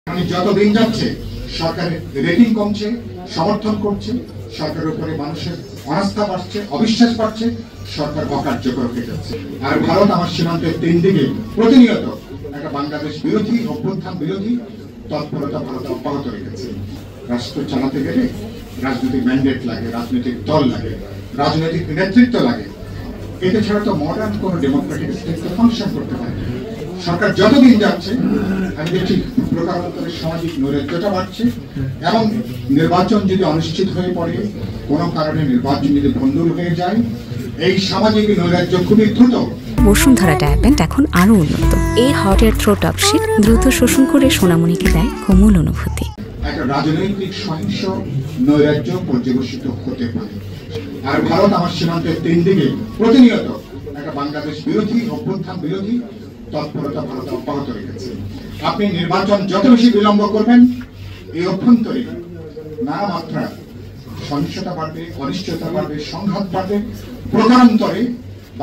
যত দিন যাচ্ছে সরকারের রেটিং কমছে, সমর্থন করছে, সরকারের উপরে মানুষের অনাস্থা বাড়ছে, অবিশ্বাস বাড়ছে, সরকার অকার্যকর হয়ে যাচ্ছে। আর ভারত আমার সীমান্তের তিন দিকে প্রতিনিয়ত একটা বাংলাদেশ বিরোধী, অভ্যুত্থান বিরোধী তৎপরতা ভারত অব্যাহত রেখেছে। রাষ্ট্র চালাতে গেলে রাজনৈতিক ম্যান্ডেট লাগে, রাজনৈতিক দল লাগে, রাজনৈতিক নেতৃত্ব লাগে। এটা ছাড়া তো মডার্ন কোন ডেমোক্রেটিক স্টেট ফাংশন করতে পারে না। সরকার যতদিন যাচ্ছে আমি দেখছি প্রকারান্তরে সামাজিক নৈরাজ্যতা বাড়ছে এবং নির্বাচন যদি অনিশ্চিত হয়ে পড়ে, কোনো কারণে নির্বাচন যদি ভণ্ডুল হয়ে যায়, এই সামাজিক নৈরাজ্য খুবই দ্রুত। বসুন্ধরা ডায়াপেন্ট এখন আরো উন্নত। এই hot air through top sheet দ্রুত শোষণ করে সোনামণিকে দেয় কোমল অনুভূতি। একটা রাজনৈতিক সহিংস নৈরাজ্য পর্যবেসিত হতে পারে। আর ভারত আমার সীমান্তের তিন দিকে প্রতিনিয়ত একটা বাংলাদেশ বিরোধী, অভ্যুত্থান বিরোধী তৎপরতা ভারত অব্যাহত রেখেছে। আপনি নির্বাচন যত বেশি বিলম্ব করবেন, এই অভ্যন্তরে নানা মাত্রা সহিংসতা বাড়বে, অনিশ্চয়তা বাড়বে, সংঘাত বাড়বে। প্রকারান্তরে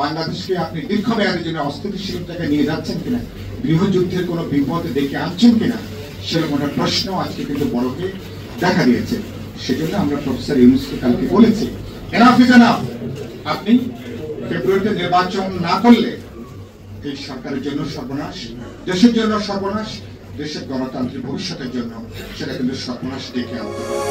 বাংলাদেশকে আপনি দীর্ঘমেয়াদের জন্য অস্থিতিশীলতাকে নিয়ে যাচ্ছেন কিনা, গৃহযুদ্ধের কোনো বিপদে ডেকে আনছেন কিনা, সেরকম একটা প্রশ্ন আজকে কিন্তু বড়কে দেখা দিয়েছে। সেজন্য আমরা প্রফেসর ইউনূসকে কালকে বলেছি, এনাফ ইজ এনাফ। আপনি ফেব্রুয়ারিতে নির্বাচন না করলে এই সরকারের জন্য সর্বনাশ, দেশের জন্য সর্বনাশ, দেশের গণতান্ত্রিক ভবিষ্যতের জন্য সেটা কিন্তু সর্বনাশ ডেকে আনতে হবে।